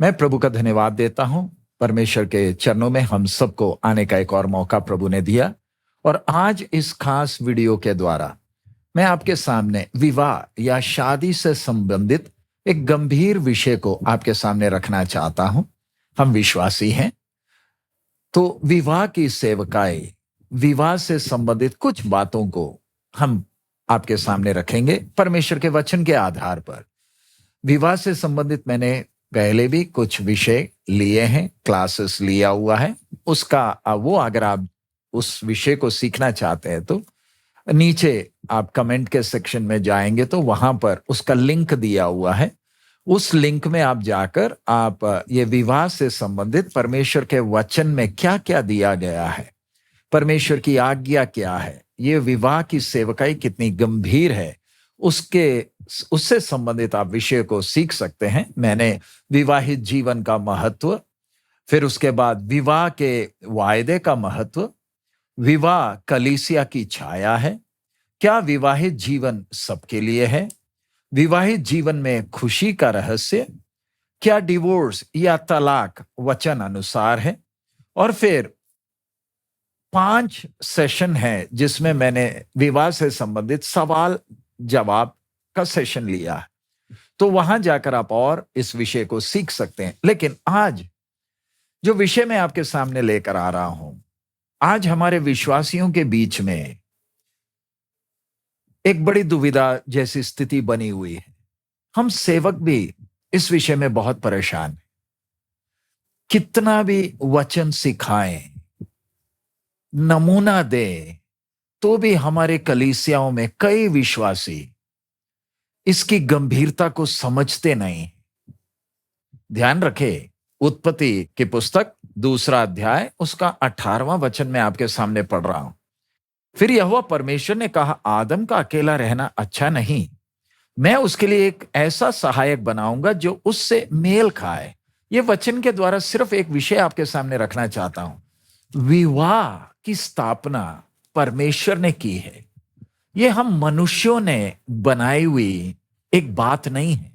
मैं प्रभु का धन्यवाद देता हूं। परमेश्वर के चरणों में हम सबको आने का एक और मौका प्रभु ने दिया और आज इस खास वीडियो के द्वारा मैं आपके सामने विवाह या शादी से संबंधित एक गंभीर विषय को आपके सामने रखना चाहता हूं। हम विश्वासी हैं, तो विवाह की सेवकाई, विवाह से संबंधित कुछ बातों को हम आपके सामने रखेंगे परमेश्वर के वचन के आधार पर। विवाह से संबंधित मैंने पहले भी कुछ विषय लिए हैं, क्लासेस लिया हुआ है। उसका वो अगर आप उस विषय को सीखना चाहते हैं तो नीचे आप कमेंट के सेक्शन में जाएंगे तो वहां पर उसका लिंक दिया हुआ है। उस लिंक में आप जाकर आप ये विवाह से संबंधित परमेश्वर के वचन में क्या क्या दिया गया है, परमेश्वर की आज्ञा क्या है, ये विवाह की सेवकाई कितनी गंभीर है, उससे संबंधित आप विषय को सीख सकते हैं। मैंने विवाहित जीवन का महत्व, फिर उसके बाद विवाह के वायदे का महत्व, विवाह कलीसिया की छाया है, क्या विवाहित जीवन सबके लिए है, विवाहित जीवन में खुशी का रहस्य, क्या डिवोर्स या तलाक वचन अनुसार है, और फिर 5 सेशन है जिसमें मैंने विवाह से संबंधित सवाल जवाब का सेशन लिया है। तो वहां जाकर आप और इस विषय को सीख सकते हैं। लेकिन आज जो विषय मैं आपके सामने लेकर आ रहा हूं, आज हमारे विश्वासियों के बीच में एक बड़ी दुविधा जैसी स्थिति बनी हुई है। हम सेवक भी इस विषय में बहुत परेशान हैं। कितना भी वचन सिखाएं, नमूना दें, तो भी हमारे कलीसियाओं में कई विश्वासी इसकी गंभीरता को समझते नहीं। ध्यान रखें, उत्पत्ति की पुस्तक 2 अध्याय उसका 18वां वचन में आपके सामने पढ़ रहा हूं। फिर यहोवा परमेश्वर ने कहा, आदम का अकेला रहना अच्छा नहीं, मैं उसके लिए एक ऐसा सहायक बनाऊंगा जो उससे मेल खाए। ये वचन के द्वारा सिर्फ एक विषय आपके सामने रखना चाहता हूं। विवाह की स्थापना परमेश्वर ने की है, ये हम मनुष्यों ने बनाई हुई एक बात नहीं है।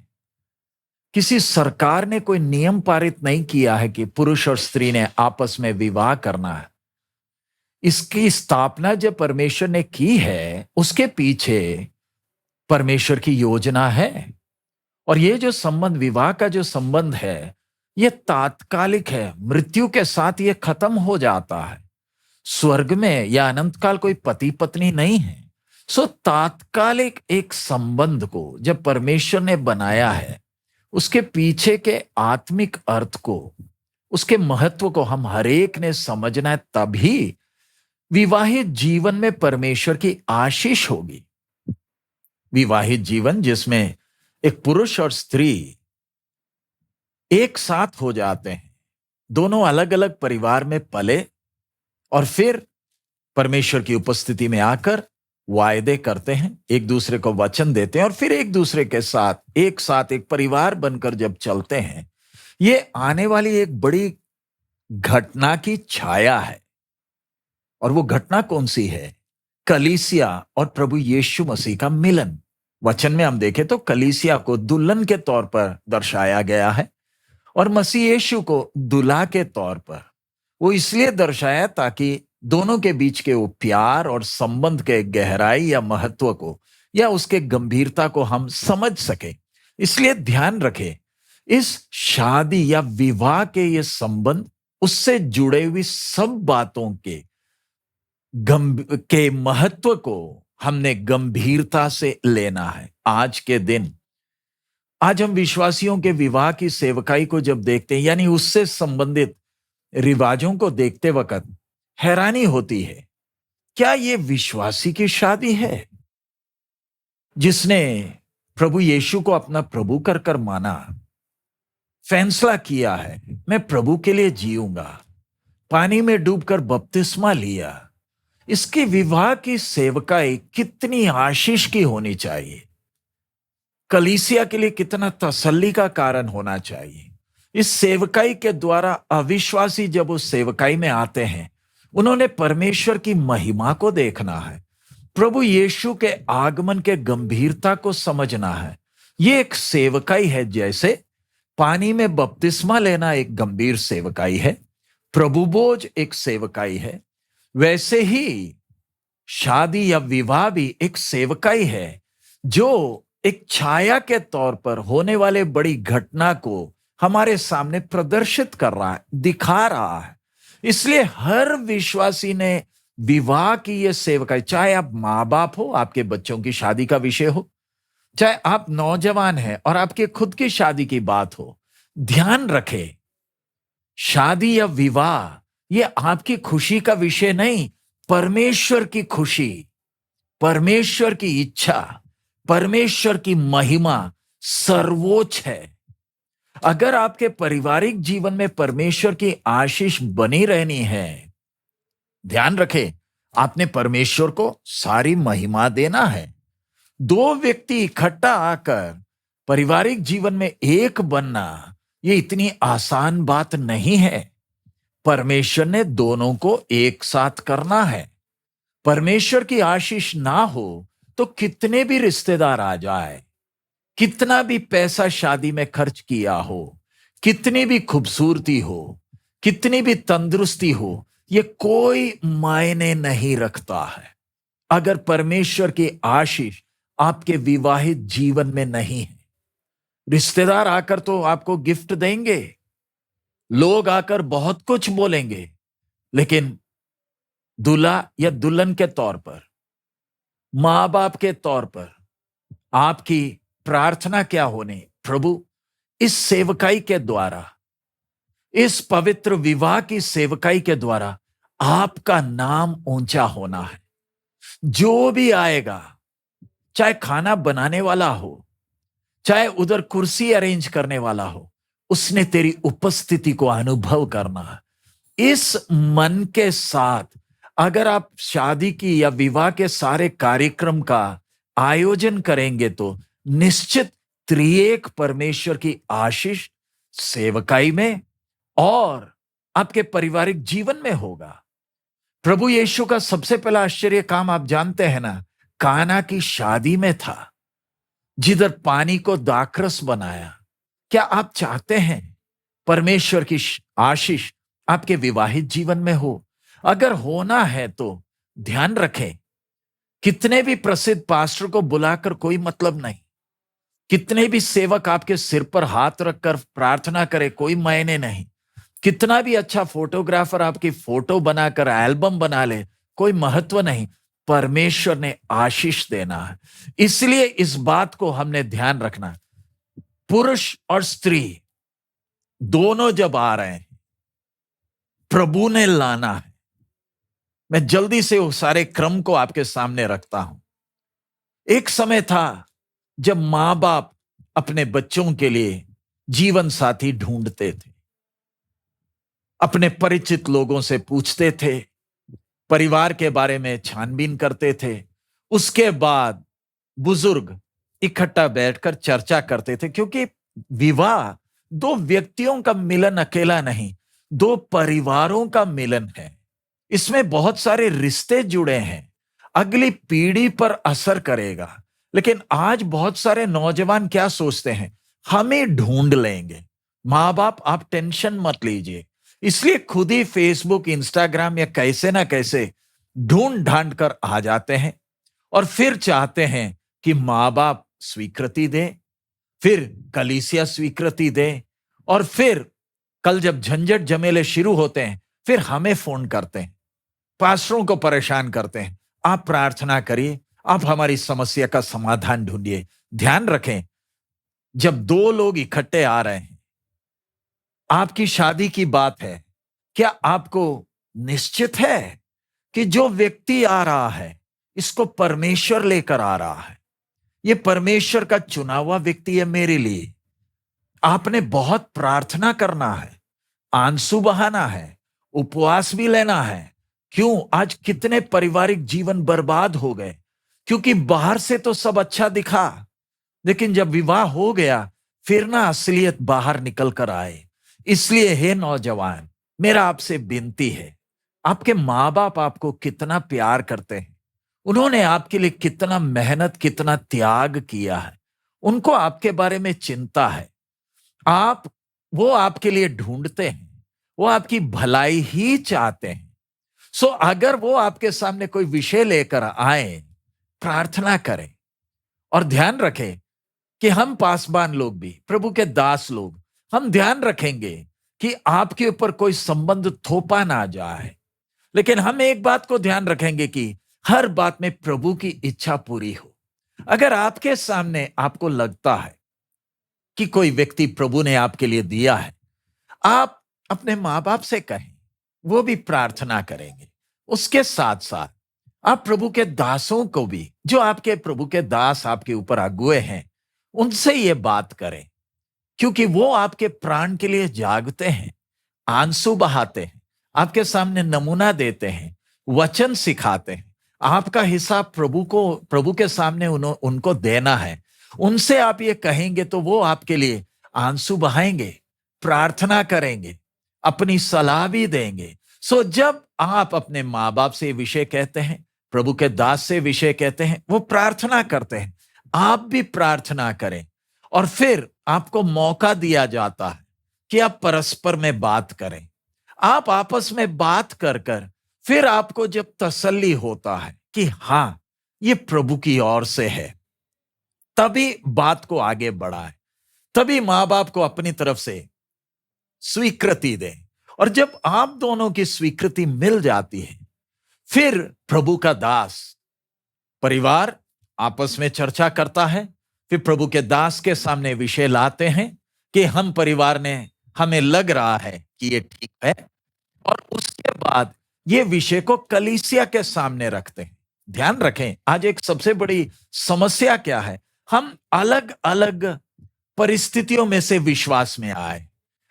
किसी सरकार ने कोई नियम पारित नहीं किया है कि पुरुष और स्त्री ने आपस में विवाह करना है। इसकी स्थापना जब परमेश्वर ने की है, उसके पीछे परमेश्वर की योजना है। और ये जो संबंध, विवाह का जो संबंध है, ये तात्कालिक है, मृत्यु के साथ ये खत्म हो जाता है। स्वर्ग में या अनंत काल कोई पति पत्नी नहीं है। सो तात्कालिक एक संबंध को जब परमेश्वर ने बनाया है, उसके पीछे के आत्मिक अर्थ को, उसके महत्व को हम हरेक ने समझना है, तभी विवाहित जीवन में परमेश्वर की आशीष होगी। विवाहित जीवन जिसमें एक पुरुष और स्त्री एक साथ हो जाते हैं, दोनों अलग अलग परिवार में पले और फिर परमेश्वर की उपस्थिति में आकर वायदे करते हैं, एक दूसरे को वचन देते हैं और फिर एक दूसरे के साथ एक परिवार बनकर जब चलते हैं, ये आने वाली एक बड़ी घटना की छाया है। और वो घटना कौन सी है? कलीसिया और प्रभु यीशु मसीह का मिलन। वचन में हम देखें तो कलीसिया को दुल्हन के तौर पर दर्शाया गया है और मसीह यीशु को दूल्हा के तौर पर। वो इसलिए दर्शाया ताकि दोनों के बीच के वो प्यार और संबंध के गहराई या महत्व को या उसके गंभीरता को हम समझ सके। इसलिए ध्यान रखें, इस शादी या विवाह के ये संबंध, उससे जुड़े हुई सब बातों के महत्व को हमने गंभीरता से लेना है। आज के दिन, आज हम विश्वासियों के विवाह की सेवकाई को जब देखते हैं, यानी उससे संबंधित रिवाजों को देखते वक्त हैरानी होती है। क्या ये विश्वासी की शादी है जिसने प्रभु यीशु को अपना प्रभु कर कर माना, फैसला किया है मैं प्रभु के लिए जीऊंगा, पानी में डूबकर बपतिस्मा लिया? इसकी विवाह की सेवकाई कितनी आशीष की होनी चाहिए, कलीसिया के लिए कितना तसल्ली का कारण होना चाहिए। इस सेवकाई के द्वारा अविश्वासी जब उस सेवकाई में आते हैं, उन्होंने परमेश्वर की महिमा को देखना है, प्रभु यीशु के आगमन के गंभीरता को समझना है। ये एक सेवकाई है जैसे पानी में बपतिस्मा लेना एक गंभीर सेवकाई है, प्रभु बोझ एक सेवकाई है। वैसे ही शादी या विवाह भी एक सेवकाई है, जो एक छाया के तौर पर होने वाले बड़ी घटना को हमारे सामने प्रदर्शित कर रहा है, दिखा रहा है। इसलिए हर विश्वासी ने विवाह की यह सेवकाई, चाहे आप मां बाप हो, आपके बच्चों की शादी का विषय हो, चाहे आप नौजवान हैं और आपके खुद की शादी की बात हो, ध्यान रखें, शादी या विवाह ये आपकी खुशी का विषय नहीं, परमेश्वर की खुशी, परमेश्वर की इच्छा, परमेश्वर की महिमा सर्वोच्च है। अगर आपके पारिवारिक जीवन में परमेश्वर की आशीष बनी रहनी है, ध्यान रखें, आपने परमेश्वर को सारी महिमा देना है। दो व्यक्ति इकट्ठा आकर पारिवारिक जीवन में एक बनना, ये इतनी आसान बात नहीं है। परमेश्वर ने दोनों को एक साथ करना है। परमेश्वर की आशीष ना हो तो कितने भी रिश्तेदार आ जाए, कितना भी पैसा शादी में खर्च किया हो, कितनी भी खूबसूरती हो, कितनी भी तंदुरुस्ती हो, ये कोई मायने नहीं रखता है अगर परमेश्वर की आशीष आपके विवाहित जीवन में नहीं है। रिश्तेदार आकर तो आपको गिफ्ट देंगे, लोग आकर बहुत कुछ बोलेंगे, लेकिन दूल्हा या दुल्हन के तौर पर, मां बाप के तौर पर आपकी प्रार्थना क्या होनी? प्रभु, इस सेवकाई के द्वारा, इस पवित्र विवाह की सेवकाई के द्वारा आपका नाम ऊंचा होना है। जो भी आएगा, चाहे खाना बनाने वाला हो, चाहे उधर कुर्सी अरेंज करने वाला हो, उसने तेरी उपस्थिति को अनुभव करना है। इस मन के साथ अगर आप शादी की या विवाह के सारे कार्यक्रम का आयोजन करेंगे तो निश्चित त्रिएक परमेश्वर की आशीष सेवकाई में और आपके पारिवारिक जीवन में होगा। प्रभु यीशु का सबसे पहला आश्चर्य काम आप जानते हैं ना, काना की शादी में था, जिधर पानी को दाखरस बनाया। क्या आप चाहते हैं परमेश्वर की आशीष आपके विवाहित जीवन में हो? अगर होना है तो ध्यान रखें, कितने भी प्रसिद्ध पास्टर को बुलाकर कोई मतलब नहीं, कितने भी सेवक आपके सिर पर हाथ रखकर प्रार्थना करे, कोई मायने नहीं, कितना भी अच्छा फोटोग्राफर आपकी फोटो बनाकर एल्बम बना ले, कोई महत्व नहीं। परमेश्वर ने आशीष देना है। इसलिए इस बात को हमने ध्यान रखना, पुरुष और स्त्री दोनों जब आ रहे हैं, प्रभु ने लाना है। मैं जल्दी से उस सारे क्रम को आपके सामने रखता हूं। एक समय था जब मां बाप अपने बच्चों के लिए जीवन साथी ढूंढते थे, अपने परिचित लोगों से पूछते थे, परिवार के बारे में छानबीन करते थे। उसके बाद बुजुर्ग इकट्ठा बैठकर चर्चा करते थे, क्योंकि विवाह दो व्यक्तियों का मिलन अकेला नहीं, दो परिवारों का मिलन है। इसमें बहुत सारे रिश्ते जुड़े हैं, अगली पीढ़ी पर असर करेगा। लेकिन आज बहुत सारे नौजवान क्या सोचते हैं, हमें ढूंढ लेंगे। मां बाप आप टेंशन मत लीजिए, इसलिए खुद ही फेसबुक, इंस्टाग्राम या कैसे ना कैसे ढूंढ ढांड कर आ जाते हैं और फिर चाहते हैं कि मां बाप स्वीकृति दे, फिर कलीसिया स्वीकृति दे, और फिर कल जब झंझट झमेले शुरू होते हैं फिर हमें फोन करते हैं, पास्टरों को परेशान करते हैं, आप प्रार्थना करिए, आप हमारी समस्या का समाधान ढूंढिए। ध्यान रखें, जब दो लोग इकट्ठे आ रहे हैं, आपकी शादी की बात है, क्या आपको निश्चित है कि जो व्यक्ति आ रहा है इसको परमेश्वर लेकर आ रहा है, ये परमेश्वर का चुना हुआ व्यक्ति है मेरे लिए? आपने बहुत प्रार्थना करना है, आंसू बहाना है, उपवास भी लेना है। क्यों? आज कितने पारिवारिक जीवन बर्बाद हो गए, क्योंकि बाहर से तो सब अच्छा दिखा, लेकिन जब विवाह हो गया फिर ना असलियत बाहर निकल कर आए। इसलिए हे नौजवान, मेरा आपसे विनती है, आपके मां बाप आपको कितना प्यार करते हैं, उन्होंने आपके लिए कितना मेहनत, कितना त्याग किया है, उनको आपके बारे में चिंता है। आप वो आपके लिए ढूंढते हैं, वो आपकी भलाई ही चाहते हैं। सो अगर वो आपके सामने कोई विषय लेकर आए, प्रार्थना करें और ध्यान रखें कि हम पासबान लोग भी, प्रभु के दास लोग, हम ध्यान रखेंगे कि आपके ऊपर कोई संबंध थोपा ना जाए। लेकिन हम एक बात को ध्यान रखेंगे कि हर बात में प्रभु की इच्छा पूरी हो। अगर आपके सामने आपको लगता है कि कोई व्यक्ति प्रभु ने आपके लिए दिया है, आप अपने माँ बाप से कहें, वो भी प्रार्थना करेंगे। उसके साथ साथ आप प्रभु के दासों को भी, जो आपके प्रभु के दास आपके ऊपर अगुए हैं, उनसे ये बात करें, क्योंकि वो आपके प्राण के लिए जागते हैं, आंसू बहाते हैं, आपके सामने नमूना देते हैं, वचन सिखाते हैं। आपका हिसाब प्रभु के सामने उनको देना है। उनसे आप ये कहेंगे तो वो आपके लिए आंसू बहाएंगे, प्रार्थना करेंगे, अपनी सलाह भी देंगे। सो जब आप अपने माँ बाप से विषय कहते हैं, प्रभु के दास से विषय कहते हैं, वो प्रार्थना करते हैं, आप भी प्रार्थना करें। और फिर आपको मौका दिया जाता है कि आप परस्पर में बात करें। आप आपस में बात कर कर फिर आपको जब तसल्ली होता है कि हां, ये प्रभु की ओर से है, तभी बात को आगे बढ़ाएं। तभी माँ बाप को अपनी तरफ से स्वीकृति दें। और जब आप दोनों की स्वीकृति मिल जाती है, फिर प्रभु का दास, परिवार आपस में चर्चा करता है। फिर प्रभु के दास के सामने विषय लाते हैं कि हम परिवार ने, हमें लग रहा है कि ये ठीक है। और उसके बाद ये विषय को कलीसिया के सामने रखते हैं। ध्यान रखें, आज एक सबसे बड़ी समस्या क्या है? हम अलग अलग परिस्थितियों में से विश्वास में आए,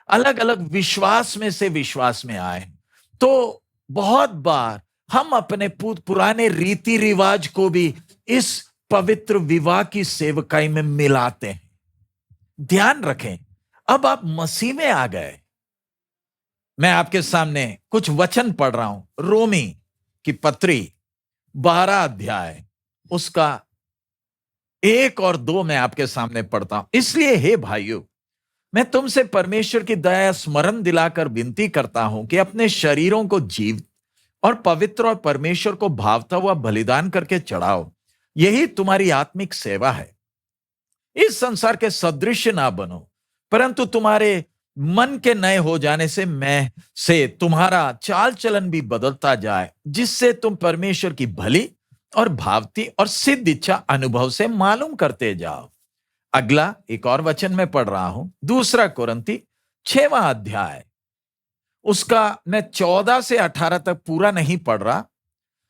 अलग अलग विश्वास में से विश्वास में आए, तो बहुत बार हम अपने पुराने रीति रिवाज को भी इस पवित्र विवाह की सेवकाई में मिलाते हैं। ध्यान रखें, अब आप मसीह में आ गए। मैं आपके सामने कुछ वचन पढ़ रहा हूं। रोमी की पत्री 12 अध्याय, उसका 1 और 2 मैं आपके सामने पढ़ता हूं। इसलिए हे भाइयों, मैं तुमसे परमेश्वर की दया स्मरण दिलाकर विनती करता हूं कि अपने शरीरों को जीवित और पवित्र और परमेश्वर को भावता हुआ बलिदान करके चढ़ाओ। यही तुम्हारी आत्मिक सेवा है। इस संसार के सदृश ना बनो, परंतु तुम्हारे मन के नए हो जाने से तुम्हारा चाल चलन भी बदलता जाए, जिससे तुम परमेश्वर की भली और भावती और सिद्ध इच्छा अनुभव से मालूम करते जाओ। अगला एक और वचन में पढ़ रहा हूं, 2 कोरिन्थी 6वां अध्याय, उसका मैं 14 से 18 तक पूरा नहीं पढ़ रहा,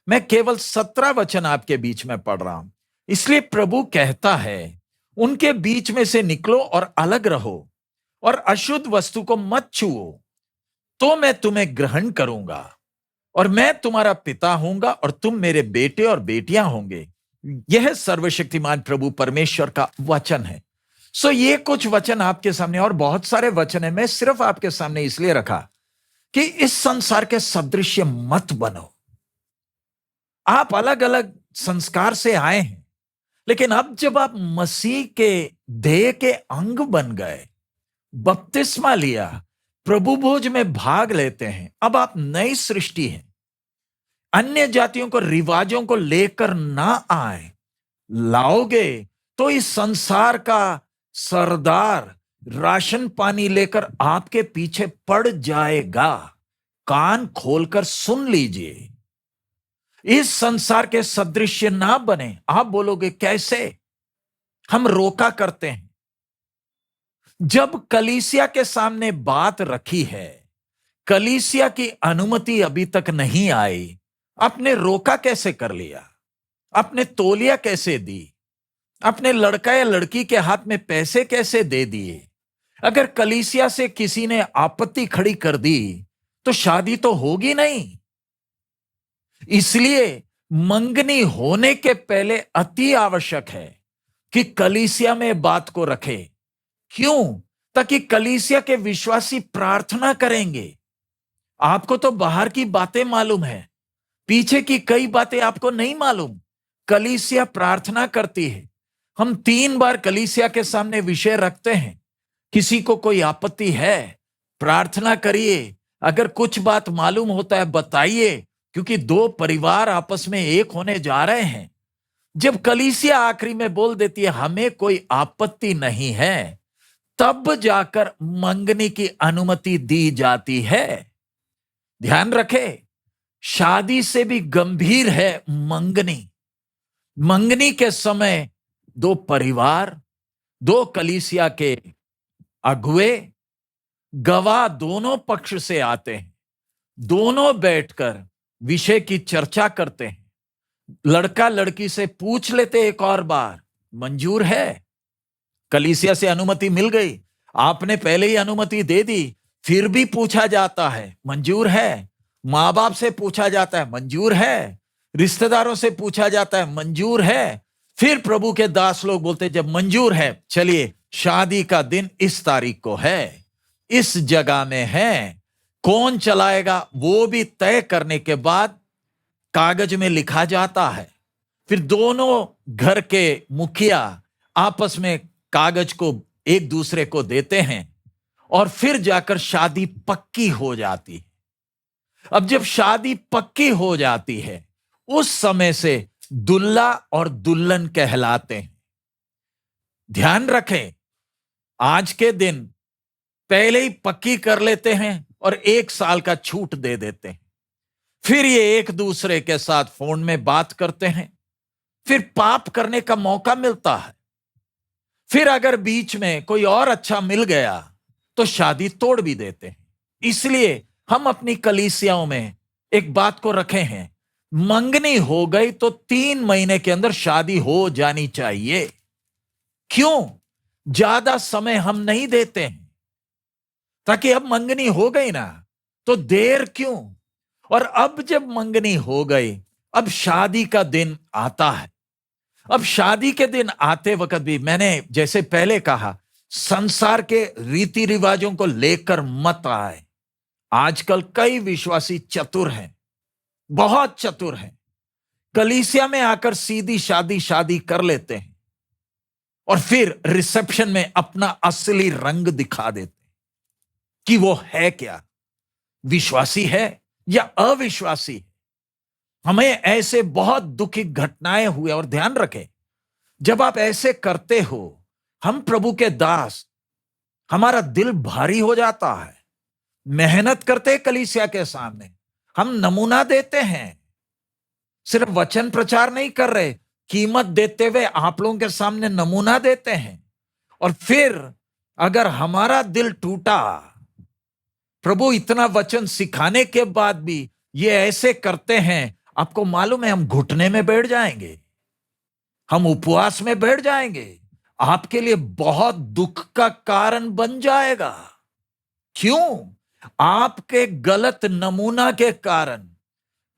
मैं केवल 17 वचन आपके बीच में पढ़ रहा हूं। इसलिए प्रभु कहता है, उनके बीच में से निकलो और अलग रहो और अशुद्ध वस्तु को मत छुओ, तो मैं तुम्हें ग्रहण करूंगा और मैं तुम्हारा पिता होऊंगा और तुम मेरे बेटे और बेटियां होंगे। यह सर्वशक्तिमान प्रभु परमेश्वर का वचन है। सो ये कुछ वचन आपके सामने, और बहुत सारे वचन है, मैं सिर्फ आपके सामने इसलिए रखा कि इस संसार के सदृश्य मत बनो। आप अलग अलग संस्कार से आए हैं, लेकिन अब जब आप मसीह के देह के अंग बन गए, बपतिस्मा लिया, प्रभु भोज में भाग लेते हैं, अब आप नई सृष्टि हैं। अन्य जातियों को, रिवाजों को लेकर ना आए। लाओगे तो इस संसार का सरदार राशन पानी लेकर आपके पीछे पड़ जाएगा। कान खोलकर सुन लीजिए, इस संसार के सदृश्य ना बने। आप बोलोगे कैसे? हम रोका करते हैं। जब कलीसिया के सामने बात रखी है, कलीसिया की अनुमति अभी तक नहीं आई, आपने रोका कैसे कर लिया? आपने तौलिया कैसे दी? अपने लड़का या लड़की के हाथ में पैसे कैसे दे दिए? अगर कलीसिया से किसी ने आपत्ति खड़ी कर दी तो शादी तो होगी नहीं। इसलिए मंगनी होने के पहले अति आवश्यक है कि कलीसिया में बात को रखे। क्यों? ताकि कलीसिया के विश्वासी प्रार्थना करेंगे। आपको तो बाहर की बातें मालूम है, पीछे की कई बातें आपको नहीं मालूम। कलीसिया प्रार्थना करती है। हम 3 बार कलीसिया के सामने विषय रखते हैं, किसी को कोई आपत्ति है, प्रार्थना करिए। अगर कुछ बात मालूम होता है बताइए, क्योंकि दो परिवार आपस में एक होने जा रहे हैं। जब कलीसिया आखिरी में बोल देती है हमें कोई आपत्ति नहीं है, तब जाकर मंगनी की अनुमति दी जाती है। ध्यान रखें, शादी से भी गंभीर है मंगनी। मंगनी के समय दो परिवार, दो कलीसिया के अगुए, गवाह दोनों पक्ष से आते हैं। दोनों बैठकर विषय की चर्चा करते हैं। लड़का लड़की से पूछ लेते एक और बार, मंजूर है? कलीसिया से अनुमति मिल गई, आपने पहले ही अनुमति दे दी, फिर भी पूछा जाता है, मंजूर है? मां बाप से पूछा जाता है, मंजूर है? रिश्तेदारों से पूछा जाता है, मंजूर है? फिर प्रभु के दास लोग बोलते जब मंजूर है, चलिए शादी का दिन इस तारीख को है, इस जगह में है। कौन चलाएगा वो भी तय करने के बाद कागज में लिखा जाता है। फिर दोनों घर के मुखिया आपस में कागज को एक दूसरे को देते हैं और फिर जाकर शादी पक्की हो जाती है। अब जब शादी पक्की हो जाती है, उस समय से दुल्हा और दुल्हन कहलाते हैं। ध्यान रखें, आज के दिन पहले ही पक्की कर लेते हैं और 1 साल का छूट दे देते हैं। फिर ये एक दूसरे के साथ फोन में बात करते हैं। फिर पाप करने का मौका मिलता है। फिर अगर बीच में कोई और अच्छा मिल गया तो शादी तोड़ भी देते हैं। इसलिए हम अपनी कलीसियाओं में एक बात को रखे हैं, मंगनी हो गई तो 3 महीने के अंदर शादी हो जानी चाहिए। क्यों? ज्यादा समय हम नहीं देते हैं, ताकि अब मंगनी हो गई ना तो देर क्यों। और अब जब मंगनी हो गई, अब शादी का दिन आता है। अब शादी के दिन आते वक्त भी मैंने जैसे पहले कहा, संसार के रीति रिवाजों को लेकर मत आए। आजकल कई विश्वासी चतुर हैं, बहुत चतुर हैं। कलीसिया में आकर सीधी शादी कर लेते हैं और फिर रिसेप्शन में अपना असली रंग दिखा देते हैं कि वो है क्या, विश्वासी है या अविश्वासी है। हमें ऐसे बहुत दुखी घटनाएं हुए। और ध्यान रखें, जब आप ऐसे करते हो, हम प्रभु के दास, हमारा दिल भारी हो जाता है। मेहनत करते हैं कलीसिया के सामने, हम नमूना देते हैं, सिर्फ वचन प्रचार नहीं कर रहे, कीमत देते हुए आप लोगों के सामने नमूना देते हैं। और फिर अगर हमारा दिल टूटा, प्रभु इतना वचन सिखाने के बाद भी ये ऐसे करते हैं, आपको मालूम है हम घुटने में बैठ जाएंगे, हम उपवास में बैठ जाएंगे, आपके लिए बहुत दुख का कारण बन जाएगा। क्यों? आपके गलत नमूना के कारण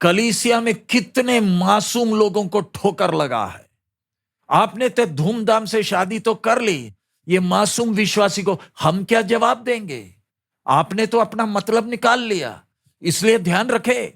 कलीसिया में कितने मासूम लोगों को ठोकर लगा है। आपने तो धूमधाम से शादी तो कर ली, ये मासूम विश्वासी को हम क्या जवाब देंगे? आपने तो अपना मतलब निकाल लिया। इसलिए ध्यान रखें,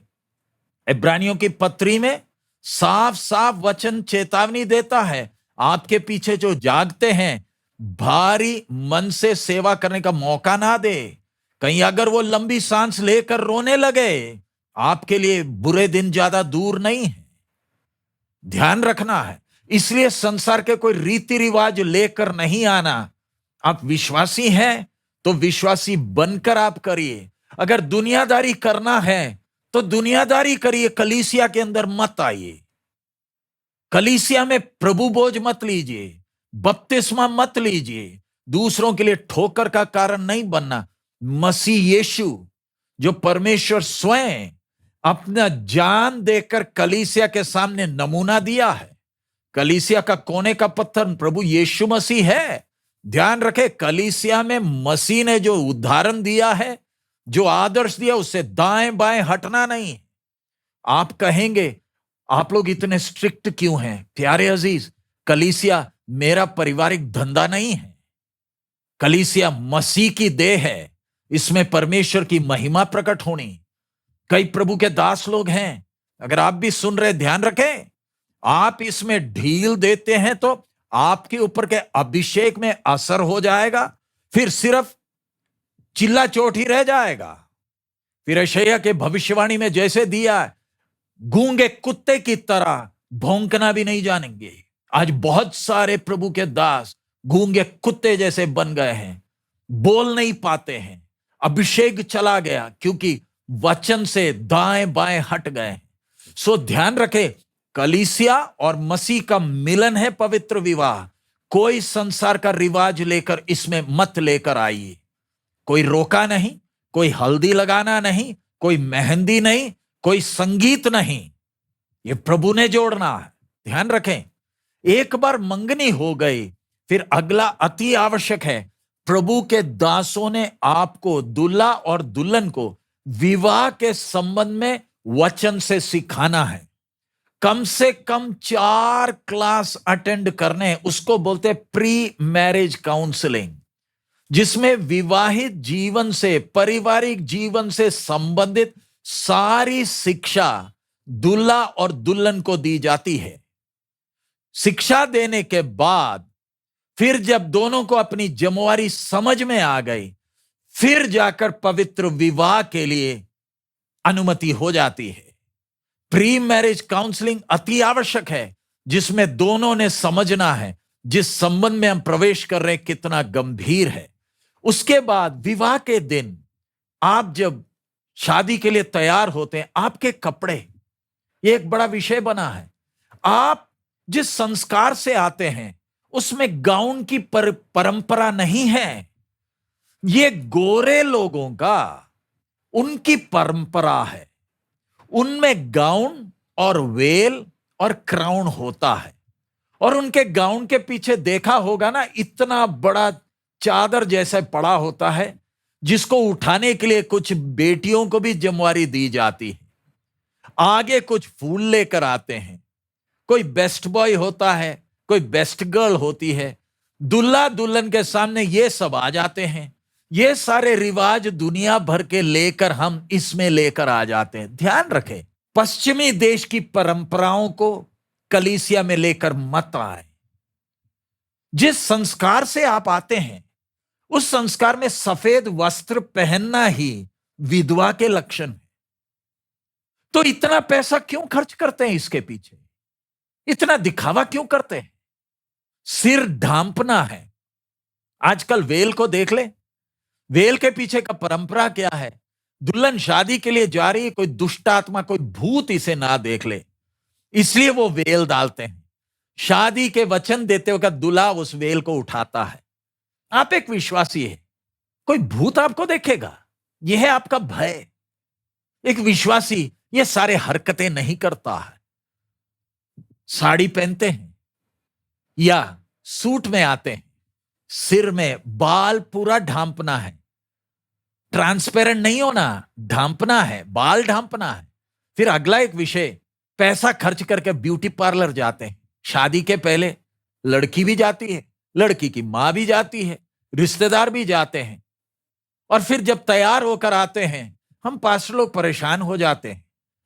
इब्रानियों की पत्री में साफ साफ वचन चेतावनी देता है, आपके पीछे जो जागते हैं भारी मन से सेवा करने का मौका ना दे। कहीं अगर वो लंबी सांस लेकर रोने लगे, आपके लिए बुरे दिन ज्यादा दूर नहीं है। ध्यान रखना है। इसलिए संसार के कोई रीति रिवाज लेकर नहीं आना। आप विश्वासी हैं तो विश्वासी बनकर आप करिए। अगर दुनियादारी करना है तो दुनियादारी करिए, कलीसिया के अंदर मत आइए। कलीसिया में प्रभु बोझ मत लीजिए, बपतिस्मा मत लीजिए, दूसरों के लिए ठोकर का कारण नहीं बनना। मसीह यीशु जो परमेश्वर स्वयं अपना जान देकर कलीसिया के सामने नमूना दिया है, कलीसिया का कोने का पत्थर प्रभु यीशु मसीह है। ध्यान रखें, कलीसिया में मसीह ने जो उदाहरण दिया है, जो आदर्श दिया, उससे दाएं बाएं हटना नहीं। आप कहेंगे आप लोग इतने स्ट्रिक्ट क्यों हैं? प्यारे अजीज, कलीसिया मेरा पारिवारिक धंधा नहीं है। कलीसिया मसीह की देह है, इसमें परमेश्वर की महिमा प्रकट होनी। कई प्रभु के दास लोग हैं, अगर आप भी सुन रहे, ध्यान रखें, आप इसमें ढील देते हैं तो आपके ऊपर के अभिषेक में असर हो जाएगा। फिर सिर्फ चिल्ला चोट ही रह जाएगा। फिर यशायाह के भविष्यवाणी में जैसे दिया, गूंगे कुत्ते की तरह भौंकना भी नहीं जानेंगे। आज बहुत सारे प्रभु के दास गूंगे कुत्ते जैसे बन गए हैं, बोल नहीं पाते हैं। अभिषेक चला गया क्योंकि वचन से दाएं बाएं हट गए हैं। सो ध्यान रखे, कलीसिया और मसीह का मिलन है पवित्र विवाह। कोई संसार का रिवाज लेकर इसमें मत लेकर आइए। कोई रोका नहीं, कोई हल्दी लगाना नहीं, कोई मेहंदी नहीं, कोई संगीत नहीं। ये प्रभु ने जोड़ना है। ध्यान रखें, एक बार मंगनी हो गई, फिर अगला अति आवश्यक है। प्रभु के दासों ने आपको, दूल्हा और दुल्हन को, विवाह के संबंध में वचन से सिखाना है। कम से कम 4 क्लास अटेंड करने हैं। उसको बोलते हैं प्री मैरिज काउंसलिंग, जिसमें विवाहित जीवन से, पारिवारिक जीवन से संबंधित सारी शिक्षा दूल्हा और दुल्हन को दी जाती है। शिक्षा देने के बाद फिर जब दोनों को अपनी जिम्मेवारी समझ में आ गई, फिर जाकर पवित्र विवाह के लिए अनुमति हो जाती है। प्री मैरिज काउंसलिंग अति आवश्यक है, जिसमें दोनों ने समझना है जिस संबंध में हम प्रवेश कर रहे हैं कितना गंभीर है। उसके बाद विवाह के दिन आप जब शादी के लिए तैयार होते हैं, आपके कपड़े, ये एक बड़ा विषय बना है। आप जिस संस्कार से आते हैं उसमें गाउन की परंपरा नहीं है। ये गोरे लोगों का, उनकी परंपरा है। उनमें गाउन और वेल और क्राउन होता है, और उनके गाउन के पीछे देखा होगा ना, इतना बड़ा चादर जैसा पड़ा होता है, जिसको उठाने के लिए कुछ बेटियों को भी जिम्मेवारी दी जाती है। आगे कुछ फूल लेकर आते हैं, कोई बेस्ट बॉय होता है, कोई बेस्ट गर्ल होती है। दूल्हा दुल्हन के सामने ये सब आ जाते हैं। ये सारे रिवाज दुनिया भर के लेकर हम इसमें लेकर आ जाते हैं। ध्यान रखें, पश्चिमी देश की परंपराओं को कलीसिया में लेकर मत आए। जिस संस्कार से आप आते हैं, उस संस्कार में सफेद वस्त्र पहनना ही विधवा के लक्षण है। तो इतना पैसा क्यों खर्च करते हैं इसके पीछे? इतना दिखावा क्यों करते हैं? सिर ढांपना है। आजकल वेल को देख ले, वेल के पीछे का परंपरा क्या है? दुल्हन शादी के लिए जा रही है, कोई दुष्ट आत्मा, कोई भूत इसे ना देख ले, इसलिए वो वेल डालते हैं। शादी के वचन देते वक्त दूल्हा उस वेल को उठाता है। आप एक विश्वासी है, कोई भूत आपको देखेगा, यह है आपका भय। एक विश्वासी ये सारे हरकतें नहीं करता है। साड़ी पहनते हैं या सूट में आते हैं, सिर में बाल पूरा ढांपना है, ट्रांसपेरेंट नहीं होना, ढांपना है, बाल ढांपना है। फिर अगला एक विषय, पैसा खर्च करके ब्यूटी पार्लर जाते हैं। शादी के पहले लड़की भी जाती है, लड़की की मां भी जाती है, रिश्तेदार भी जाते हैं। और फिर जब तैयार होकर आते हैं, हम पास्टर लोग परेशान हो जाते हैं।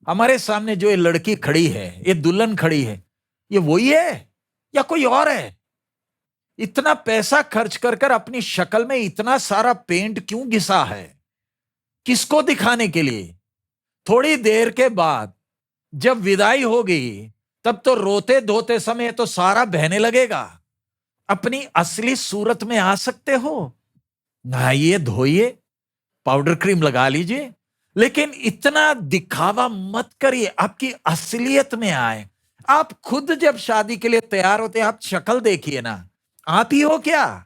हमारे सामने जो ये लड़की खड़ी है, ये दुल्हन खड़ी है, ये वही है या कोई और है? इतना पैसा खर्च कर कर अपनी शक्ल में इतना सारा पेंट क्यों घिसा है? किसको दिखाने के लिए? थोड़ी देर के बाद जब विदाई होगी, तब तो रोते धोते समय तो सारा बहने लगेगा। अपनी असली सूरत में आ सकते हो, नहाइए धोइए, पाउडर क्रीम लगा लीजिए, लेकिन इतना दिखावा मत करिए। आपकी असलियत में आए। आप खुद जब शादी के लिए तैयार होते हैं, आप शक्ल देखिए ना, आप ही हो क्या?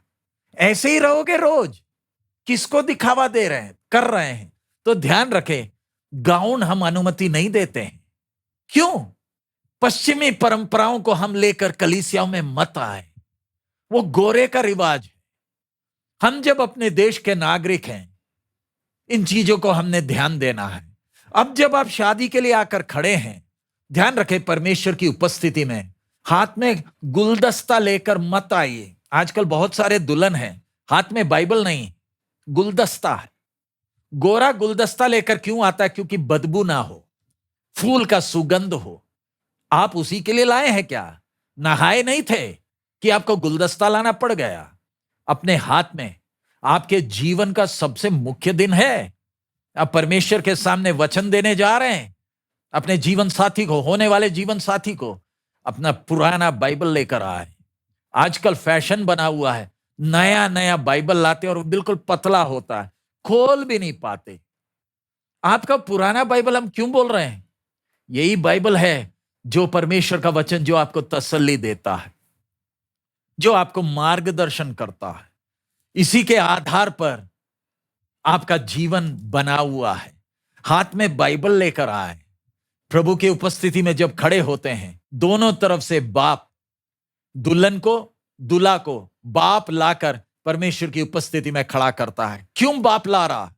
ऐसे ही रहोगे रोज? किसको दिखावा दे रहे हैं, कर रहे हैं? तो ध्यान रखें, गाउन हम अनुमति नहीं देते हैं। क्यों? पश्चिमी परंपराओं को हम लेकर कलीसियाओं में मत आए। वो गोरे का रिवाज है। हम जब अपने देश के नागरिक हैं, इन चीजों को हमने ध्यान देना है। अब जब आप शादी के लिए आकर खड़े हैं, ध्यान रखें, परमेश्वर की उपस्थिति में हाथ में गुलदस्ता लेकर मत आइए। आजकल बहुत सारे दुल्हन हैं, हाथ में बाइबल नहीं, गुलदस्ता है। गोरा गुलदस्ता लेकर क्यों आता है? क्योंकि बदबू ना हो, फूल का सुगंध हो। आप उसी के लिए लाए हैं क्या? नहाए नहीं थे कि आपको गुलदस्ता लाना पड़ गया? अपने हाथ में आपके जीवन का सबसे मुख्य दिन है। आप परमेश्वर के सामने वचन देने जा रहे हैं। अपने जीवन साथी को, होने वाले जीवन साथी को अपना पुराना बाइबल लेकर आए। आजकल फैशन बना हुआ है, नया नया बाइबल लाते और बिल्कुल पतला होता है, खोल भी नहीं पाते। आपका पुराना बाइबल हम क्यों बोल रहे हैं? यही बाइबल है जो परमेश्वर का वचन, जो आपको तसल्ली देता है, जो आपको मार्गदर्शन करता है। इसी के आधार पर आपका जीवन बना हुआ है। हाथ में बाइबल लेकर आए, प्रभु की उपस्थिति में जब खड़े होते हैं, दोनों तरफ से बाप दुल्हन को, दूल्हा को बाप लाकर परमेश्वर की उपस्थिति में खड़ा करता है। क्यों बाप ला रहा?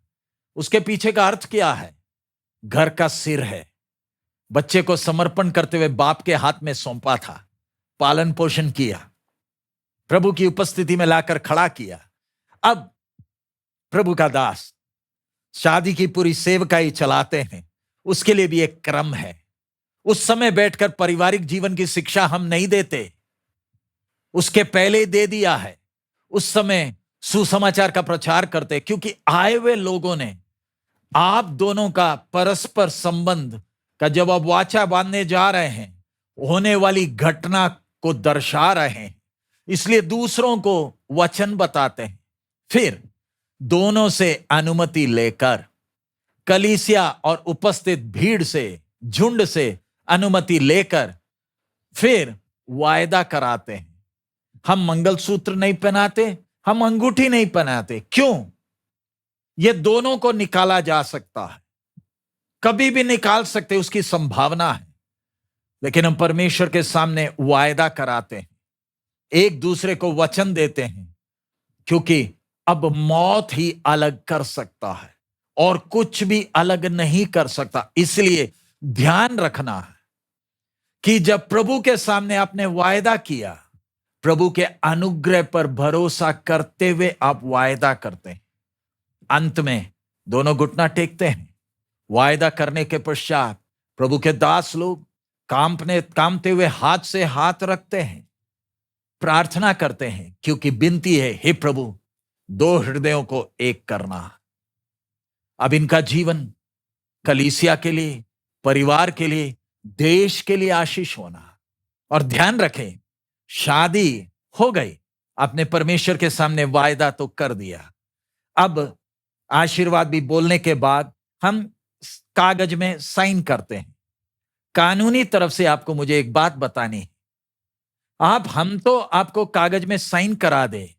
उसके पीछे का अर्थ क्या है? घर का सिर है। बच्चे को समर्पण करते हुए बाप के हाथ में सौंपा था, पालन पोषण किया, प्रभु की उपस्थिति में लाकर खड़ा किया। अब प्रभु का दास शादी की पूरी सेवकाई चलाते हैं, उसके लिए भी एक क्रम है। उस समय बैठकर पारिवारिक जीवन की शिक्षा हम नहीं देते, उसके पहले ही दे दिया है। उस समय सुसमाचार का प्रचार करते, क्योंकि आए हुए लोगों ने आप दोनों का परस्पर संबंध का जब आप वाचा बांधने जा रहे हैं, होने वाली घटना को दर्शा रहे हैं, इसलिए दूसरों को वचन बताते हैं। फिर दोनों से अनुमति लेकर, कलीसिया और उपस्थित भीड़ से, झुंड से अनुमति लेकर फिर वायदा कराते हैं। हम मंगलसूत्र नहीं पहनाते, हम अंगूठी नहीं पहनाते। क्यों? ये दोनों को निकाला जा सकता है, कभी भी निकाल सकते, उसकी संभावना है। लेकिन हम परमेश्वर के सामने वायदा कराते हैं, एक दूसरे को वचन देते हैं, क्योंकि अब मौत ही अलग कर सकता है और कुछ भी अलग नहीं कर सकता। इसलिए ध्यान रखना है कि जब प्रभु के सामने आपने वायदा किया, प्रभु के अनुग्रह पर भरोसा करते हुए आप वायदा करते हैं। अंत में दोनों घुटना टेकते हैं। वायदा करने के पश्चात प्रभु के दास लोग कांपते हुए हाथ से हाथ रखते हैं, प्रार्थना करते हैं, क्योंकि विनती है, हे प्रभु, दो हृदयों को एक करना। अब इनका जीवन कलीसिया के लिए, परिवार के लिए, देश के लिए आशीष होना। और ध्यान रखें, शादी हो गई, आपने परमेश्वर के सामने वायदा तो कर दिया। अब आशीर्वाद भी बोलने के बाद हम कागज में साइन करते हैं। कानूनी तरफ से आपको मुझे एक बात बतानी है। हम तो आपको कागज में साइन करा दे,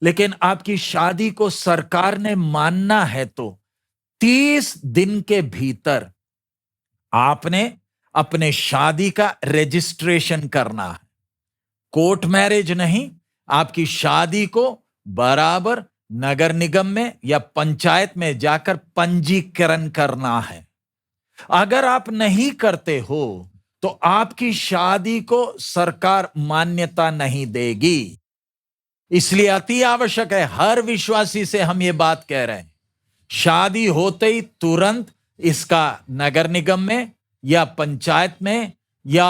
लेकिन आपकी शादी को सरकार ने मानना है तो 30 दिन के भीतर आपने अपने शादी का रजिस्ट्रेशन करना है। कोर्ट मैरिज नहीं, आपकी शादी को बराबर नगर निगम में या पंचायत में जाकर पंजीकरण करना है। अगर आप नहीं करते हो तो आपकी शादी को सरकार मान्यता नहीं देगी। इसलिए अति आवश्यक है, हर विश्वासी से हम ये बात कह रहे हैं, शादी होते ही तुरंत इसका नगर निगम में या पंचायत में या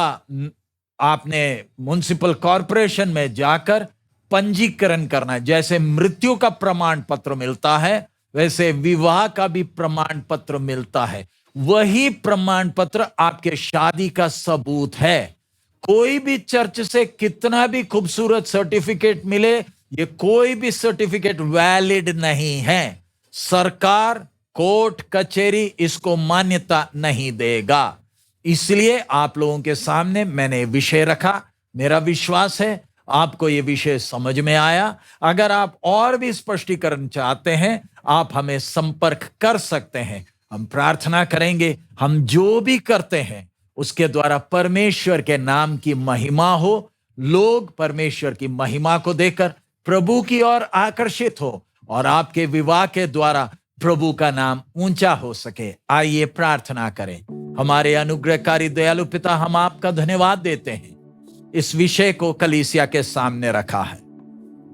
आपने म्युनिसिपल कॉरपोरेशन में जाकर पंजीकरण करना है। जैसे मृत्यु का प्रमाण पत्र मिलता है, वैसे विवाह का भी प्रमाण पत्र मिलता है। वही प्रमाण पत्र आपके शादी का सबूत है। कोई भी चर्च से कितना भी खूबसूरत सर्टिफिकेट मिले, ये कोई भी सर्टिफिकेट वैलिड नहीं है। सरकार, कोर्ट कचहरी इसको मान्यता नहीं देगा। इसलिए आप लोगों के सामने मैंने विषय रखा। मेरा विश्वास है आपको ये विषय समझ में आया। अगर आप और भी स्पष्टीकरण चाहते हैं, आप हमें संपर्क कर सकते हैं। हम प्रार्थना करेंगे, हम जो भी करते हैं उसके द्वारा परमेश्वर के नाम की महिमा हो, लोग परमेश्वर की महिमा को देखकर प्रभु की ओर आकर्षित हो और आपके विवाह के द्वारा प्रभु का नाम ऊंचा हो सके। आइए प्रार्थना करें। हमारे अनुग्रहकारी दयालु पिता, हम आपका धन्यवाद देते हैं, इस विषय को कलीसिया के सामने रखा है।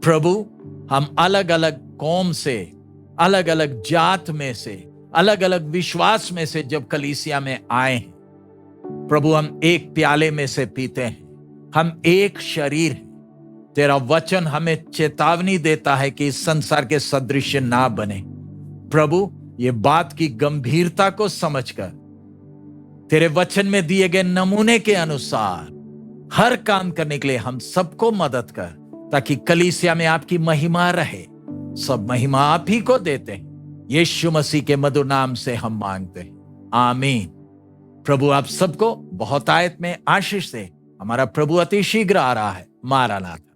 प्रभु, हम अलग अलग कौम से, अलग अलग जात में से, अलग अलग विश्वास में से जब कलीसिया में आए हैं, प्रभु हम एक प्याले में से पीते हैं, हम एक शरीर हैं। तेरा वचन हमें चेतावनी देता है कि इस संसार के सदृश ना बने। प्रभु, ये बात की गंभीरता को समझकर तेरे वचन में दिए गए नमूने के अनुसार हर काम करने के लिए हम सबको मदद कर, ताकि कलीसिया में आपकी महिमा रहे। सब महिमा आप ही को देते हैं। यीशु मसीह के मधुर नाम से हम मांगते हैं, आमीन। प्रभु आप सबको बहुत आयत में आशीष दे। हमारा प्रभु अति शीघ्र आ रहा है। मारानाथा।